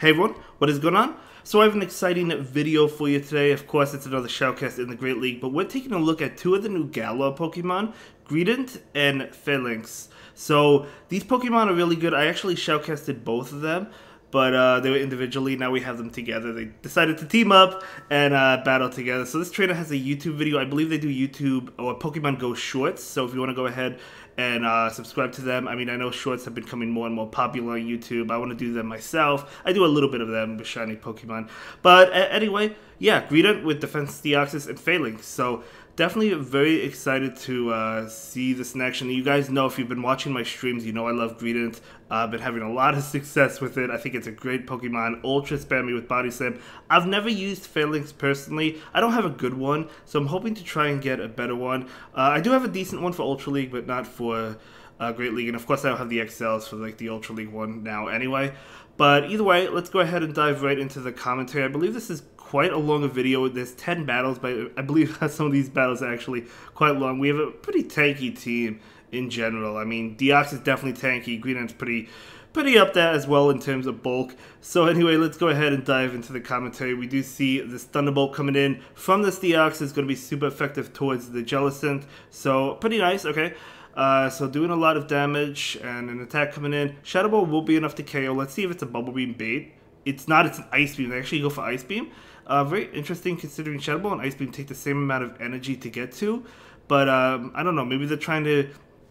Hey everyone, what is going on? So I have an exciting video for you today. Of course, it's another Shoutcast in the Great League, but we're taking a look at two of the new Galar Pokemon, Greedent and Phalanx. So these Pokemon are really good. I actually Shoutcasted both of them, but they were individually. Now we have them together. They decided to team up and battle together. So this trainer has a YouTube video. I believe they do YouTube or Pokemon Go Shorts. So if you want to go ahead and subscribe to them. I mean, I know shorts have been becoming more and more popular on YouTube. I want to do them myself. I do a little bit of them with shiny Pokemon. But anyway, yeah, Greedent with Defense Deoxys and Phalanx. So definitely very excited to see this in action. You guys know, if you've been watching my streams, you know I love Greedent. I've been having a lot of success with it. I think it's a great Pokemon, ultra spammy with Body Slam. I've never used Phalanx personally. I don't have a good one, so I'm hoping to try and get a better one. I do have a decent one for Ultra League, but not for Great League. And of course I don't have the XLs for like the Ultra League one now anyway. But either way, let's go ahead and dive right into the commentary. I believe this is quite a long video. There's 10 battles, but I believe some of these battles are actually quite long. We have a pretty tanky team in general. I mean, Deoxys is definitely tanky. Greedent's pretty up there as well in terms of bulk. So anyway, let's go ahead and dive into the commentary. We do see this Thunderbolt coming in from this Deoxys is going to be super effective towards the Jellicent. So pretty nice, okay. So doing a lot of damage and an attack coming in. Shadow Ball will be enough to KO. Let's see if it's a Bubble Beam bait. It's not, it's an Ice Beam. They actually go for Ice Beam. Very interesting considering Shadow Ball and Ice Beam take the same amount of energy to get to. But I don't know, maybe they're trying to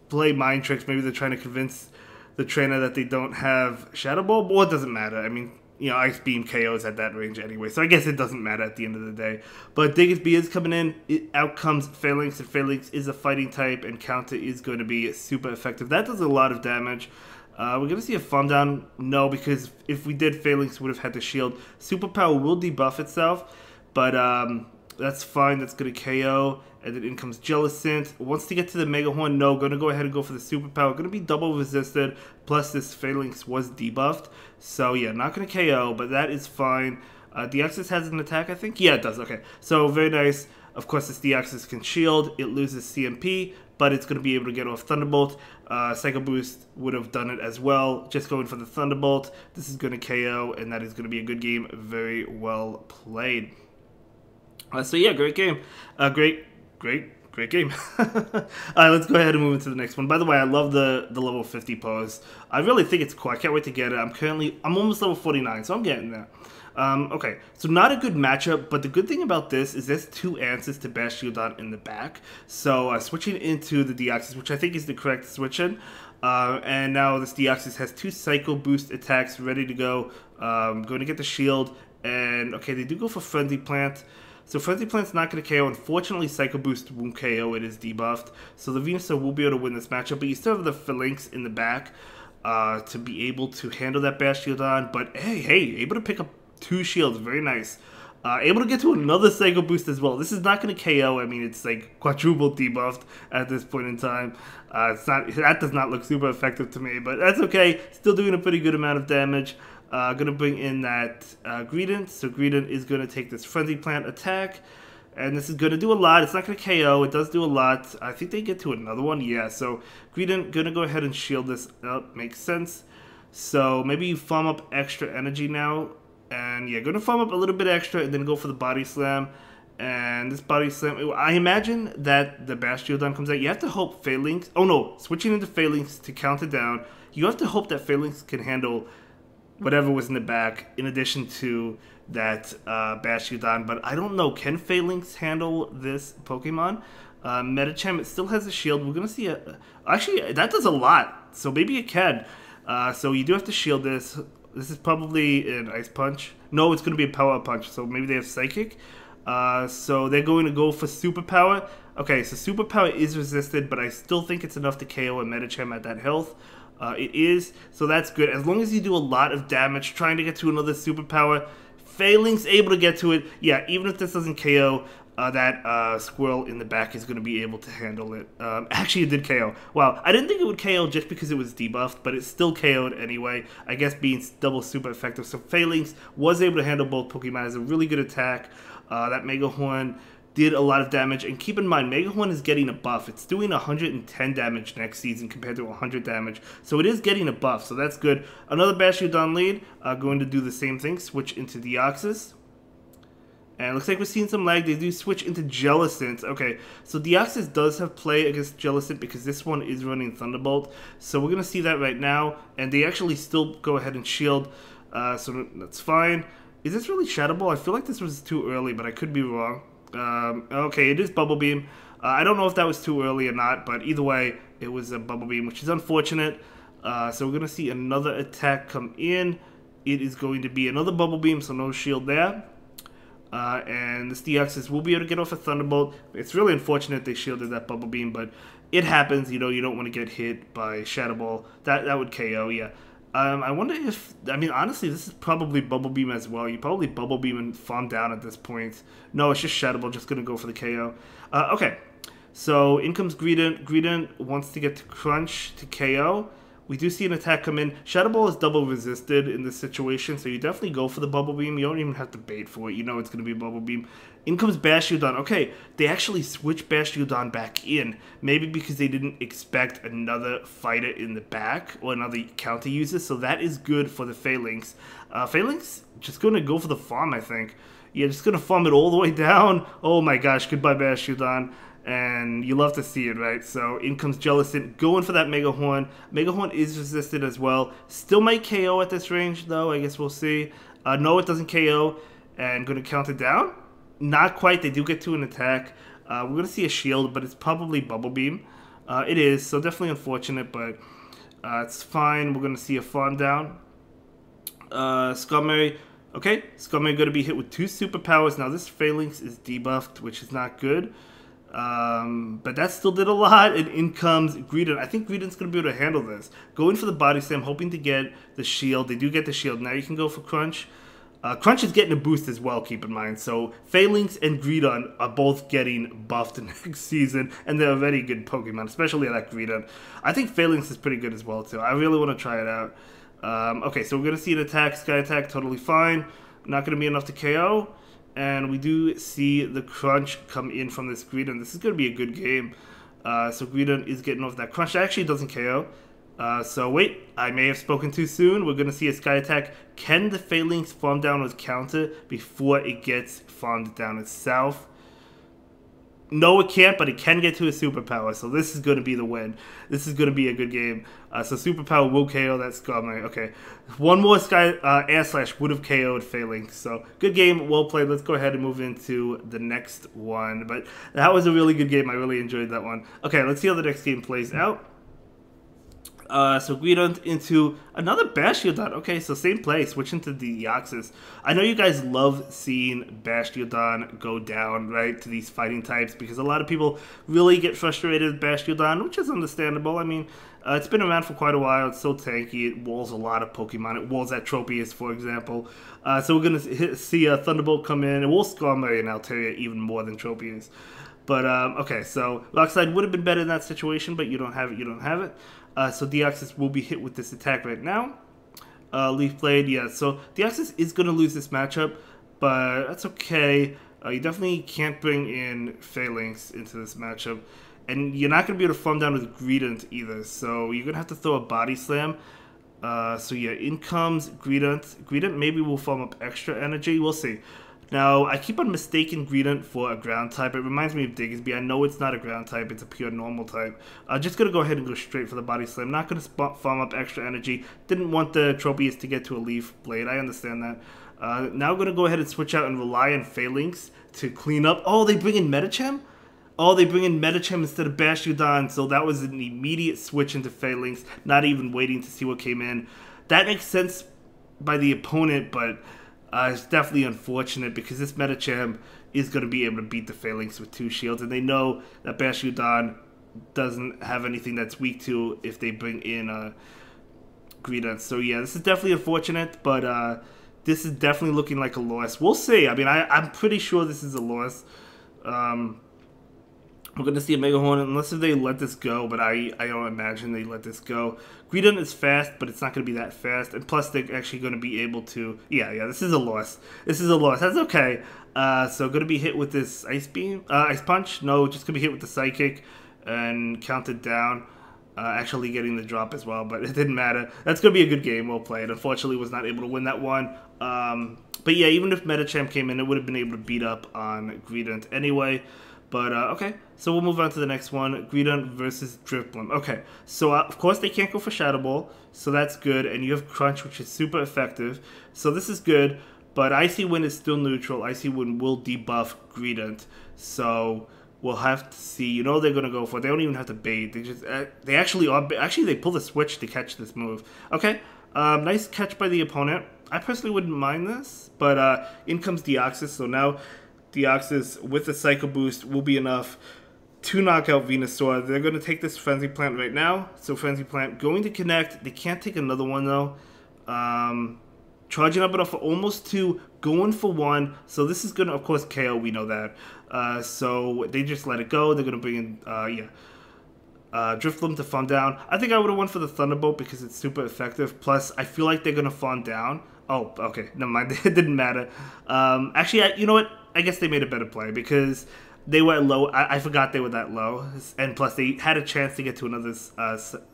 play mind tricks. Maybe they're trying to convince the trainer that they don't have Shadow Ball. Well, it doesn't matter. I mean, you know, Ice Beam KOs at that range anyway, so I guess it doesn't matter at the end of the day. But Diggersby is coming in. Out comes Phalanx, and Phalanx is a fighting type, and Counter is going to be super effective. That does a lot of damage. We're going to see a Farm Down. No, because if we did, Phalanx would have had the shield. Superpower will debuff itself, but that's fine. That's going to KO. And then in comes Jellicent. Wants to get to the Mega Horn. No, going to go ahead and go for the Superpower. Going to be double resisted. Plus this Phalanx was debuffed. So yeah, not going to KO, but that is fine. Deoxys has an attack, I think? Yeah, it does. Okay. So very nice. Of course, this Deoxys can shield. It loses CMP, but it's going to be able to get off Thunderbolt. Psycho Boost would have done it as well. Just going for the Thunderbolt. This is going to KO, and that is going to be a good game. Very well played. So yeah, great game. Great game. Alright, let's go ahead and move into the next one. By the way, I love the level 50 pose. I really think it's cool. I can't wait to get it. I'm almost level 49, so I'm getting there. Okay, so not a good matchup, but the good thing about this is there's two answers to Bastiodon in the back. So switching into the Deoxys, which I think is the correct switch-in. And now this Deoxys has two Psycho Boost attacks ready to go. Going to get the shield. And okay, they do go for Frenzy Plant. So Frenzy Plant's not going to KO. Unfortunately, Psycho Boost won't KO. It is debuffed. So the Venusaur will be able to win this matchup. But you still have the Phalanx in the back to be able to handle that Bastiodon. But hey, able to pick up two shields. Very nice. Able to get to another Psycho Boost as well. This is not going to KO. I mean, it's like quadruple debuffed at this point in time. That does not look super effective to me. But that's okay. Still doing a pretty good amount of damage. Going to bring in that Greedent. So Greedent is going to take this Frenzy Plant attack. And this is going to do a lot. It's not going to KO. It does do a lot. I think they get to another one. Yeah, so Greedent going to go ahead and shield this up. Makes sense. So maybe you farm up extra energy now. And yeah, going to farm up a little bit extra and then go for the Body Slam. And this Body Slam, I imagine that the Bastiodon comes out. You have to hope Phalanx... Oh no, switching into Phalanx to count it down. You have to hope that Phalanx can handle whatever was in the back, in addition to that Bastiodon. But I don't know, can Phalanx handle this Pokemon? Medicham, it still has a shield. We're going to see a... Actually, that does a lot, so maybe it can. So you do have to shield this. This is probably an Ice Punch. No, it's going to be a Power Punch, so maybe they have Psychic. So they're going to go for Superpower. Okay, so Superpower is resisted, but I still think it's enough to KO a Medicham at that health. It is, so that's good. As long as you do a lot of damage trying to get to another Superpower, Phalanx able to get to it. Yeah, even if this doesn't KO, that Squirrel in the back is going to be able to handle it. Actually, it did KO. Wow, I didn't think it would KO just because it was debuffed, but it still KO'd anyway. I guess being double super effective. So Phalanx was able to handle both Pokemon. It's a really good attack. That Mega Horn did a lot of damage. And keep in mind, Megahorn is getting a buff. It's doing 110 damage next season compared to 100 damage. So it is getting a buff, so that's good. Another Bastiodon lead, going to do the same thing, switch into Deoxys. And it looks like we're seeing some lag. They do switch into Jellicent. Okay, so Deoxys does have play against Jellicent because this one is running Thunderbolt. So we're going to see that right now. And they actually still go ahead and shield. So that's fine. Is this really Shadow Ball? I feel like this was too early, but I could be wrong. Okay, it is Bubble Beam. I don't know if that was too early or not, but either way, it was a Bubble Beam, which is unfortunate. So we're going to see another attack come in. It is going to be another Bubble Beam, so no shield there. And this Deoxys will be able to get off a Thunderbolt. It's really unfortunate they shielded that Bubble Beam, but it happens. You know, you don't want to get hit by Shadow Ball. That would KO, yeah. I wonder if, I mean, honestly, this is probably Bubble Beam as well. You probably Bubble Beam and farm down at this point. No, it's just Shadow Ball, just going to go for the KO. Okay, so in comes Greedent. Greedent wants to get to Crunch to KO. We do see an attack come in. Shadow Ball is double resisted in this situation, so you definitely go for the Bubble Beam. You don't even have to bait for it. You know it's going to be Bubble Beam. In comes Bastiodon. Okay, they actually switched Bastiodon back in. Maybe because they didn't expect another fighter in the back or another counter user, so that is good for the Phalanx. Phalanx just going to go for the farm, I think. Yeah, just going to farm it all the way down. Oh my gosh, goodbye Bastiodon. And you love to see it, right? So in comes Jellicent, going for that Megahorn. Megahorn is resisted as well. Still might KO at this range, though. I guess we'll see. No, it doesn't KO. And going to count it down? Not quite. They do get to an attack. We're going to see a shield, but it's probably Bubble Beam. It is, so definitely unfortunate, but it's fine. We're going to see a farm down. Skarmory. Okay, Skarmory going to be hit with 2 superpowers. Now this Phalanx is debuffed, which is not good. But that still did a lot, and in comes Greedent. I think Greedent's going to be able to handle this. Going for the Body Slam, hoping to get the shield. They do get the shield. Now you can go for Crunch. Crunch is getting a boost as well, keep in mind. So Phalanx and Greedent are both getting buffed next season, and they're a very good Pokemon, especially that Greedent. I think Phalanx is pretty good as well, too. I really want to try it out. Okay, so we're going to see an attack. Sky Attack, totally fine. Not going to be enough to KO. And we do see the Crunch come in from this Greedent. This is going to be a good game. So Greedent is getting off that Crunch. That actually doesn't KO. So wait, I may have spoken too soon. We're going to see a Sky Attack. Can the Phalanx farm down with counter before it gets farmed down itself? No, it can't, but it can get to a superpower. So this is going to be the win. This is going to be a good game. So superpower will KO that Skarmory. Okay, one more Air Slash would have KO'd Phalanx. So good game, well played. Let's go ahead and move into the next one. But that was a really good game. I really enjoyed that one. Okay, let's see how the next game plays out. So Greedent into another Bastiodon. Okay, so same play, switching to Deoxys. I know you guys love seeing Bastiodon go down, right, to these fighting types, because a lot of people really get frustrated with Bastiodon, which is understandable. I mean, it's been around for quite a while. It's so tanky. It walls a lot of Pokemon. It walls at Tropius, for example. So we're going to see a Thunderbolt come in. It will Skarmory and Altaria even more than Tropius. But, okay, so Rockslide would have been better in that situation, but you don't have it, you don't have it. So Deoxys will be hit with this attack right now. Leaf Blade, yeah, so Deoxys is going to lose this matchup, but that's okay. You definitely can't bring in Phalanx into this matchup. And you're not going to be able to farm down with Greedent either, so you're going to have to throw a Body Slam. So yeah, in comes Greedent. Greedent maybe will farm up extra energy, we'll see. Now, I keep on mistaking Greedent for a ground type. It reminds me of Diggersby. I know it's not a ground type. It's a pure normal type. Just going to go ahead and go straight for the Body Slam. Not going to farm up extra energy. Didn't want the Tropius to get to a Leaf Blade. I understand that. Now going to go ahead and switch out and rely on Phalanx to clean up. Oh, they bring in Medicham? Oh, they bring in Medicham instead of Bastiodon. So that was an immediate switch into Phalanx. Not even waiting to see what came in. That makes sense by the opponent, but... it's definitely unfortunate because this Medicham is going to be able to beat the Phalanx with 2 shields, and they know that Bastiodon doesn't have anything that's weak to if they bring in Greedent. So yeah, this is definitely unfortunate, but this is definitely looking like a loss. We'll see. I mean, I'm pretty sure this is a loss. We're going to see a Mega Hornet, unless if they let this go, but I don't imagine they let this go. Greedent is fast, but it's not going to be that fast, and plus they're actually going to be able to... Yeah, this is a loss. This is a loss. That's okay. So going to be hit with this Ice Beam? Ice Punch? No, just going to be hit with the Psychic and counted down. Actually getting the drop as well, but it didn't matter. That's going to be a good game, well played. Unfortunately, was not able to win that one. But yeah, even if Medicham came in, it would have been able to beat up on Greedent anyway. But, okay, so we'll move on to the next one. Greedent versus Drifblim. Okay, so of course they can't go for Shadow Ball, so that's good. And you have Crunch, which is super effective. So this is good, but Icy Wind is still neutral. Icy Wind will debuff Greedent. So we'll have to see. You know they're going to go for it. They don't even have to bait. They just, they actually are. Actually, they pull the switch to catch this move. Okay, nice catch by the opponent. I personally wouldn't mind this, but in comes Deoxys. So now Deoxys with the Psycho Boost will be enough to knock out Venusaur. They're going to take this Frenzy Plant right now. So Frenzy Plant going to connect. They can't take another one though. Charging up enough for almost 2, going for 1. So this is going to, of course, KO. We know that. So they just let it go. They're going to bring in, Drifblim to Fawn Down. I think I would have went for the Thunderbolt because it's super effective. Plus, I feel like they're going to Fawn Down. Oh, okay. Never mind. It didn't matter. Actually, you know what? I guess they made a better play because they were low. I forgot they were that low. And plus, they had a chance to get to another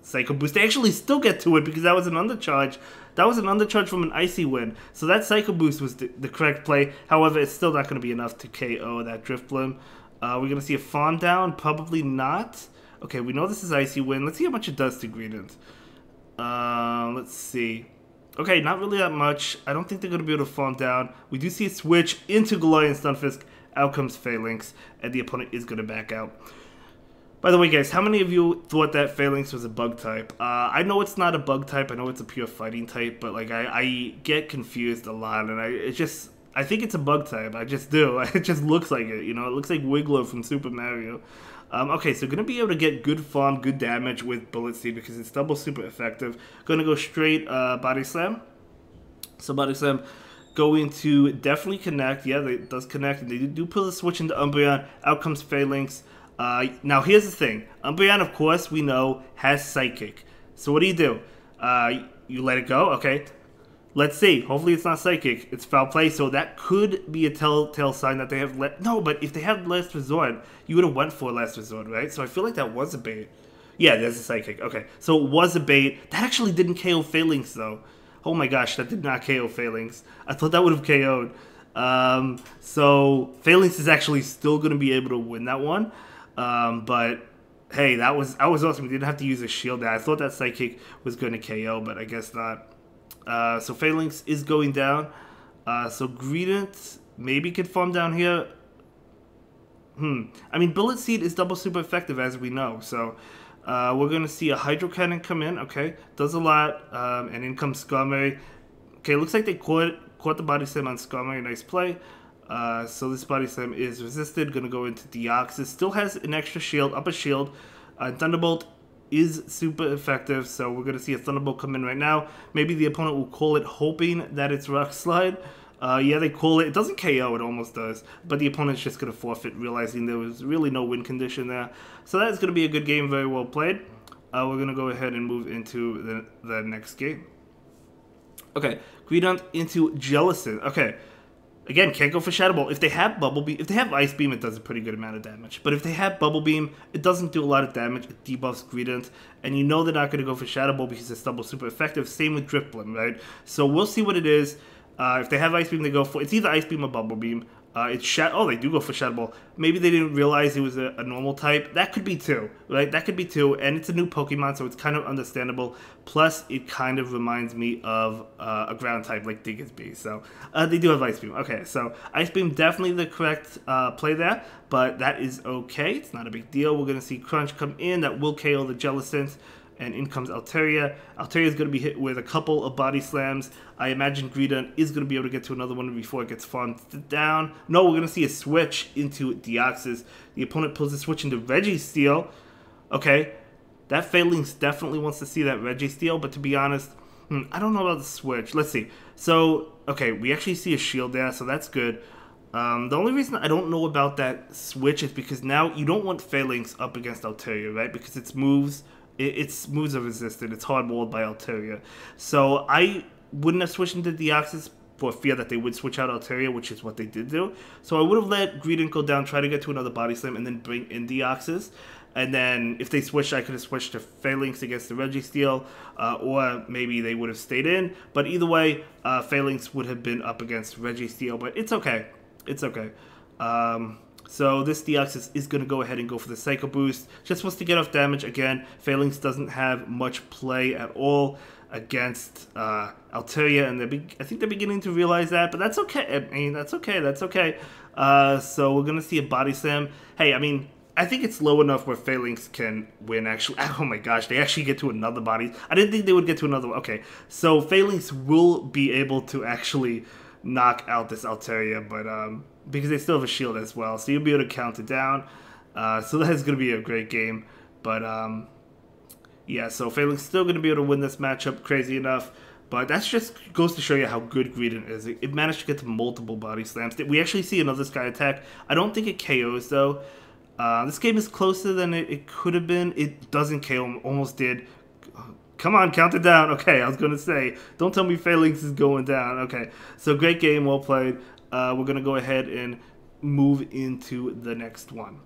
Psycho Boost. They actually still get to it because that was an undercharge. That was an undercharge from an Icy Wind. So that Psycho Boost was the correct play. However, it's still not going to be enough to KO that Drifblim. We're going to see a Fawn Down. Probably not. Okay, we know this is Icy Wind. Let's see how much it does to Greedent. Let's see. Okay, not really that much. I don't think they're going to be able to Fawn Down. We do see a switch into Galarian Stunfisk. Out comes Phalanx, and the opponent is going to back out. By the way, guys, how many of you thought that Phalanx was a bug type? I know it's not a bug type. I know it's a pure fighting type, but like I get confused a lot, and I think it's a bug type. I just do. It just looks like it. You know, it looks like Wiggler from Super Mario. Okay, so going to be able to get good farm, good damage with Bullet Seed because it's double super effective. Going to go straight Body Slam. So Body Slam going to definitely connect. Yeah, it does connect. And they do pull the switch into Umbreon. Out comes Phalanx. Now, here's the thing. Umbreon, of course, we know, has Psychic. So what do? You let it go? Okay. Let's see. Hopefully it's not Psychic. It's Foul Play, so that could be a telltale sign that they have No, but if they had Last Resort, you would have went for Last Resort, right? So I feel like that was a bait. Yeah, there's a Psychic. Okay, so it was a bait. That actually didn't KO Phalanx, though. Oh my gosh, that did not KO Phalanx. I thought that would have KO'd. So Phalanx is actually still going to be able to win that one. But hey, that was awesome. We didn't have to use a shield there. I thought that Psychic was going to KO, but I guess not. So Phalanx is going down. So Greedent maybe could farm down here. I mean, Bullet Seed is double super effective, as we know. So we're going to see a Hydro Cannon come in. Okay, does a lot. And in comes Skarmory. Okay, looks like they caught the Body Slam on Skarmory. Nice play. So this Body Slam is resisted. Going to go into Deoxys. Still has an extra shield, up a shield. Thunderbolt is super effective, so we're going to see a Thunderbolt come in right now. Maybe the opponent will call it, hoping that it's Rock Slide. Yeah, they call it. It doesn't KO, it almost does. But the opponent's just going to forfeit, realizing there was really no win condition there. So that's going to be a good game, very well played. We're going to go ahead and move into the next game. Okay, Greedent into Jellicent. Okay. Again, can't go for Shadow Ball. If they have Bubble Beam, if they have Ice Beam, it does a pretty good amount of damage. But if they have Bubble Beam, it doesn't do a lot of damage. It debuffs Greedent. And you know they're not going to go for Shadow Ball because it's double super effective. Same with Drifblim, right? So we'll see what it is. If they have Ice Beam, they go for... It's either Ice Beam or Bubble Beam. Oh, they do go for Shadow Ball. Maybe they didn't realize it was a normal type. That could be too, right? That could be too. And it's a new Pokemon, so it's kind of understandable. Plus, it kind of reminds me of a ground type like Diggersby. So they do have Ice Beam. Okay, so Ice Beam definitely the correct play there. But that is okay. It's not a big deal. We're going to see Crunch come in. That will KO the Jellicent. And in comes Altaria. Altaria is going to be hit with a couple of Body Slams. I imagine Greedent is going to be able to get to another one before it gets farmed down. No, we're going to see a switch into Deoxys. The opponent pulls the switch into Registeel. Okay, that Phalanx definitely wants to see that Registeel, but to be honest, I don't know about the switch. Let's see. So, okay, we actually see a shield there, so that's good. The only reason I don't know about that switch is because now you don't want Phalanx up against Altaria, right? Because its moves are resisted. It's hard-walled by Altaria. So I wouldn't have switched into Deoxys for fear that they would switch out Altaria, which is what they did do. So I would have let Greedent go down, try to get to another Body Slam, and then bring in Deoxys. And then if they switched, I could have switched to Phalanx against the Registeel, or maybe they would have stayed in. But either way, Phalanx would have been up against Registeel, but it's okay. It's okay. So this Deoxys is going to go ahead and go for the Psycho Boost. Just wants to get off damage. Again, Phalanx doesn't have much play at all against Altaria, and I think they're beginning to realize that, but that's okay. I mean, that's okay. That's okay. So we're going to see a Body Slam. Hey, I mean, I think it's low enough where Phalanx can win, actually. Oh my gosh, they actually get to another body. I didn't think they would get to another one. Okay, so Phalanx will be able to actually knock out this Altaria, but because they still have a shield as well, so you'll be able to count it down. So that's going to be a great game. But yeah, so Phalanx still going to be able to win this matchup, crazy enough. But that just goes to show you how good Greedent is. It managed to get to multiple body slams. We actually see another Sky Attack. I don't think it KOs, though. This game is closer than it could have been. It doesn't KO, almost did. Come on, count it down. Okay, I was going to say, don't tell me Phalanx is going down. Okay, so great game, well played. We're going to go ahead and move into the next one.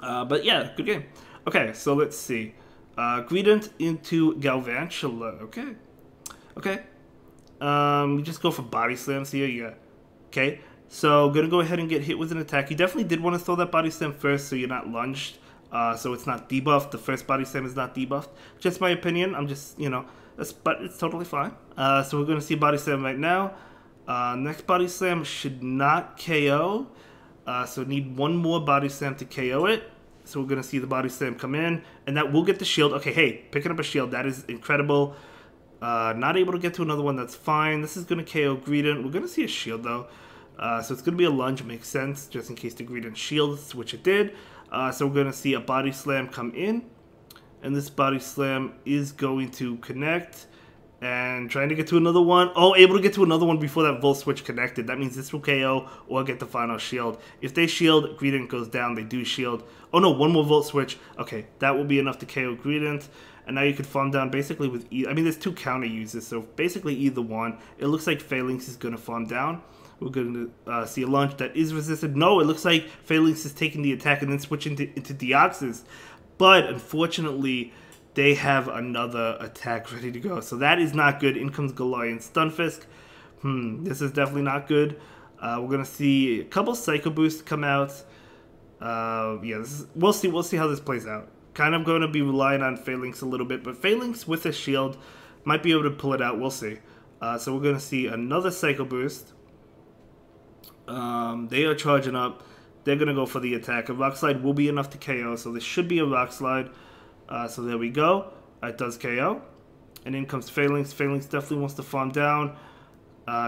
But yeah, good game. Okay, so let's see. Greedent into Galvantula. Okay. Okay. We just go for body slams here. Yeah. Okay. So, gonna go ahead and get hit with an attack. You definitely did want to throw that body slam first so you're not lunged. So it's not debuffed. The first body slam is not debuffed. Just my opinion. I'm just, you know, but it's totally fine. So we're gonna see body slam right now. Next body slam should not KO. So need one more body slam to KO it. So we're going to see the body slam come in, and that will get the shield. Okay, hey, picking up a shield, that is incredible. Not able to get to another one, that's fine. This is going to KO Greedent. We're going to see a shield, though. So it's going to be a lunge, makes sense, just in case the Greedent shields, which it did. So we're going to see a body slam come in, and this body slam is going to connect. And trying to get to another one. Oh, able to get to another one before that Volt Switch connected. That means this will KO or get the final shield. If they shield, Greedent goes down. They do shield. Oh no, one more Volt Switch. Okay, that will be enough to KO Greedent. And now you can farm down basically with I mean, there's two counter uses, so basically either one. It looks like Phalanx is going to farm down. We're going to see a launch that is resisted. No, it looks like Phalanx is taking the attack and then switching into Deoxys. But unfortunately, they have another attack ready to go. So that is not good. In comes Galarian Stunfisk. This is definitely not good. We're going to see a couple Psycho Boosts come out. Yeah, we'll see how this plays out. Kind of going to be relying on Phalanx a little bit, but Phalanx with a shield might be able to pull it out. We'll see. So we're going to see another Psycho Boost. They are charging up. They're going to go for the attack. A Rock Slide will be enough to KO, so this should be a Rock Slide. So there we go. It does KO. And in comes Phalanx. Phalanx definitely wants to farm down.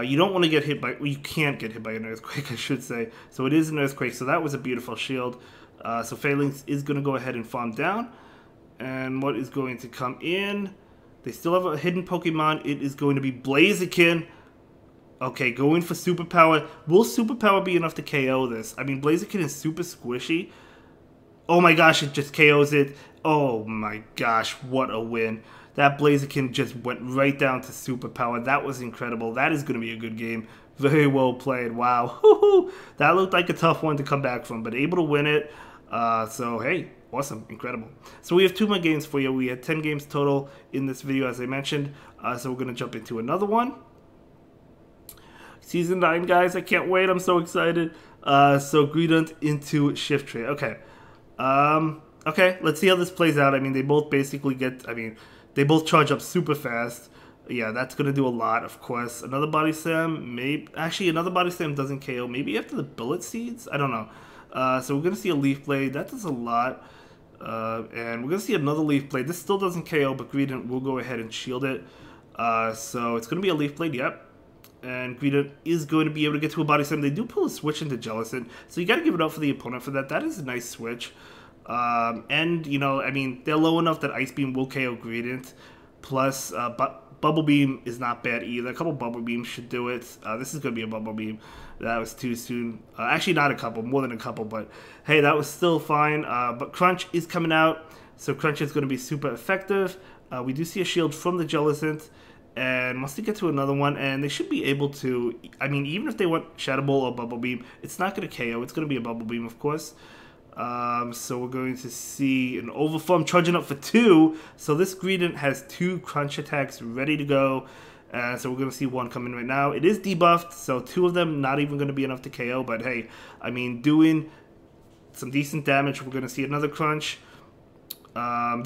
You don't want to get hit by... Well, you can't get hit by an Earthquake, I should say. So it is an Earthquake. So that was a beautiful shield. So Phalanx is going to go ahead and farm down. And what is going to come in? They still have a hidden Pokemon. It is going to be Blaziken. Okay, going for Superpower. Will Superpower be enough to KO this? I mean, Blaziken is super squishy. Oh my gosh, it just KOs it. Oh my gosh, what a win. That Blaziken just went right down to Superpower. That was incredible. That is going to be a good game. Very well played. Wow. That looked like a tough one to come back from, but able to win it. So, hey, awesome. Incredible. So we have 2 more games for you. We had 10 games total in this video, as I mentioned. So we're going to jump into another one. Season 9, guys. I can't wait. I'm so excited. So Greedent into Shiftry. Okay. Okay, let's see how this plays out. I mean, they both basically get... I mean, they both charge up super fast. Yeah, that's going to do a lot, of course. Another Body Slam, maybe... Actually, another Body Slam doesn't KO. Maybe after the Bullet Seeds? I don't know. So we're going to see a Leaf Blade. That does a lot. And we're going to see another Leaf Blade. This still doesn't KO, but Greedent will go ahead and shield it. So it's going to be a Leaf Blade, yep. And Greedent is going to be able to get to a Body Slam. They do pull a switch into Jellicent, so you got to give it up for the opponent for that. That is a nice switch. And, you know, I mean, they're low enough that Ice Beam will KO Greedent. Plus, Bubble Beam is not bad either. A couple Bubble Beams should do it. This is going to be a Bubble Beam. That was too soon. Actually, not a couple, more than a couple, but hey, that was still fine. But Crunch is coming out, so Crunch is going to be super effective. We do see a shield from the Jellicent, and once they get to another one, and they should be able to, I mean, even if they want Shadow Ball or Bubble Beam, it's not going to KO. It's going to be a Bubble Beam, of course. So we're going to see an Overform charging up for 2. So this Greedent has 2 Crunch attacks ready to go. So we're going to see one come in right now. It is debuffed, so 2 of them not even going to be enough to KO. But hey, I mean, doing some decent damage. We're going to see another Crunch. They're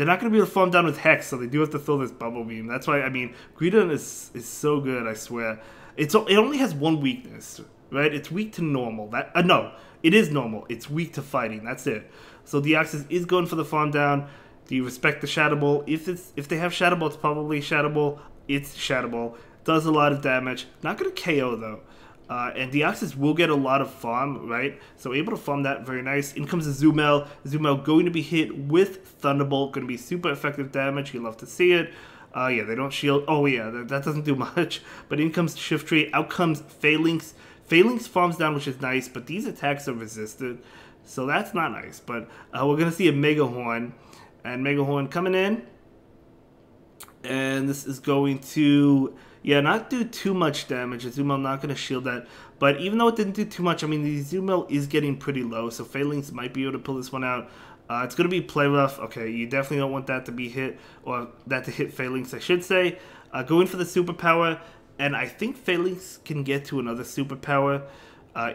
not going to be able to farm down with Hex, so they do have to throw this Bubble Beam. That's why, I mean, Greedent is so good, I swear. It only has one weakness, right? It's weak to normal. No, it is normal. It's weak to fighting. That's it. So Deoxys is going for the farm down. Do you respect the Shadow Ball? If they have Shadow Ball, it's probably Shadow Ball. It's Shadow Ball. Does a lot of damage. Not going to KO, though. And Deoxys will get a lot of farm, right? So able to farm that, very nice. In comes Azumel. Azumel going to be hit with Thunderbolt. Going to be super effective damage. You love to see it. Yeah, they don't shield. Oh, yeah, that doesn't do much. But in comes Shiftry. Out comes Phalanx. Phalanx farms down, which is nice. But these attacks are resisted. So that's not nice. But we're going to see a Mega Horn. And Mega Horn coming in. And this is going to, yeah, not do too much damage. Azumel not going to shield that. But even though it didn't do too much, I mean, the Azumel is getting pretty low. So Phalanx might be able to pull this one out. It's going to be Play Rough. Okay, you definitely don't want that to be hit, or that to hit Phalanx, I should say. Going for the Superpower. And I think Phalanx can get to another Superpower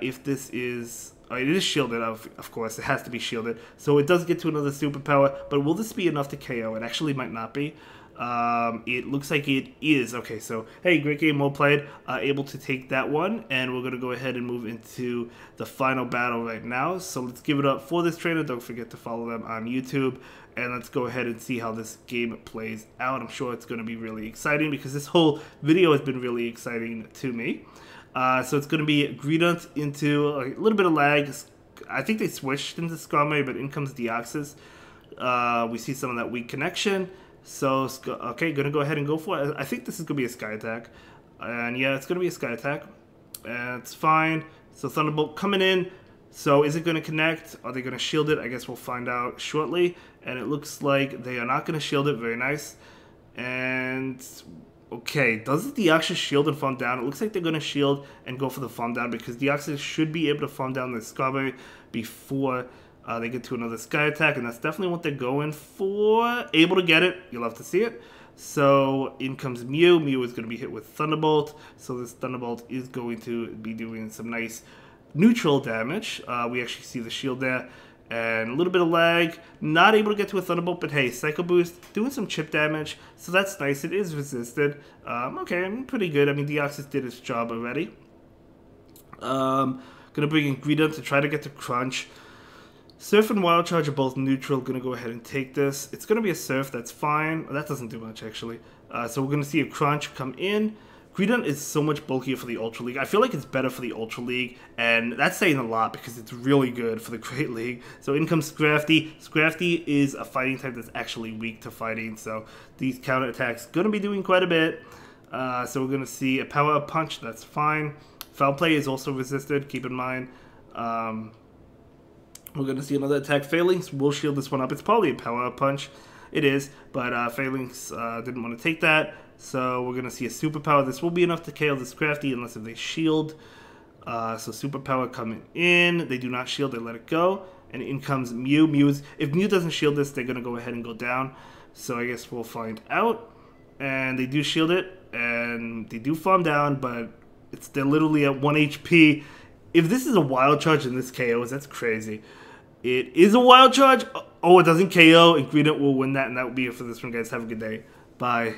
if this is... it is shielded, of course. It has to be shielded. So it does get to another Superpower. But will this be enough to KO? It actually might not be. It looks like it is. Okay, so, hey, great game, well played. Able to take that one. And we're going to go ahead and move into the final battle right now. So let's give it up for this trainer. Don't forget to follow them on YouTube. And let's go ahead and see how this game plays out. I'm sure it's going to be really exciting because this whole video has been really exciting to me. So it's going to be Greedent into a little bit of lag. I think they switched into Skarmory, but in comes Deoxys. We see some of that weak connection. So, okay, going to go ahead and go for it. I think this is going to be a Sky Attack. And yeah, it's going to be a Sky Attack. And it's fine. So Thunderbolt coming in. So is it going to connect? Are they going to shield it? I guess we'll find out shortly. And it looks like they are not going to shield it. Very nice. And... okay, does the Deoxys shield and farm down? It looks like they're going to shield and go for the farm down because Deoxys should be able to farm down the Skarmory before they get to another Sky Attack, and that's definitely what they're going for. Able to get it. You'll love to see it. So in comes Mew. Mew is going to be hit with Thunderbolt, so this Thunderbolt is going to be doing some nice neutral damage. We actually see the shield there. And a little bit of lag, not able to get to a Thunderbolt, but hey, Psycho Boost, doing some chip damage, so that's nice. It is resisted. Okay, I'm pretty good. I mean, Deoxys did its job already. Gonna bring in Greedent to try to get to Crunch. Surf and Wild Charge are both neutral. Gonna go ahead and take this. It's gonna be a Surf, that's fine. That doesn't do much, actually. So we're gonna see a Crunch come in. Greedent is so much bulkier for the Ultra League. I feel like it's better for the Ultra League, and that's saying a lot because it's really good for the Great League. So in comes Scrafty. Scrafty is a fighting type that's actually weak to fighting, so these counter attacks going to be doing quite a bit. So we're going to see a Power Up Punch, that's fine. Foul Play is also resisted, keep in mind. We're going to see another attack. Phalanx will shield this one up. It's probably a Power Up Punch. It is, but Phalanx didn't want to take that. So we're going to see a Superpower. This will be enough to KO this Crafty unless if they shield. So Superpower coming in. They do not shield. They let it go. And in comes Mew. If Mew doesn't shield this, they're going to go ahead and go down. So I guess we'll find out. And they do shield it. And they do farm down, but they're literally at 1 HP. If this is a Wild Charge and this KOs, that's crazy. It is a Wild Charge. Oh, it doesn't KO. And Greedent will win that. And that will be it for this one, guys. Have a good day. Bye.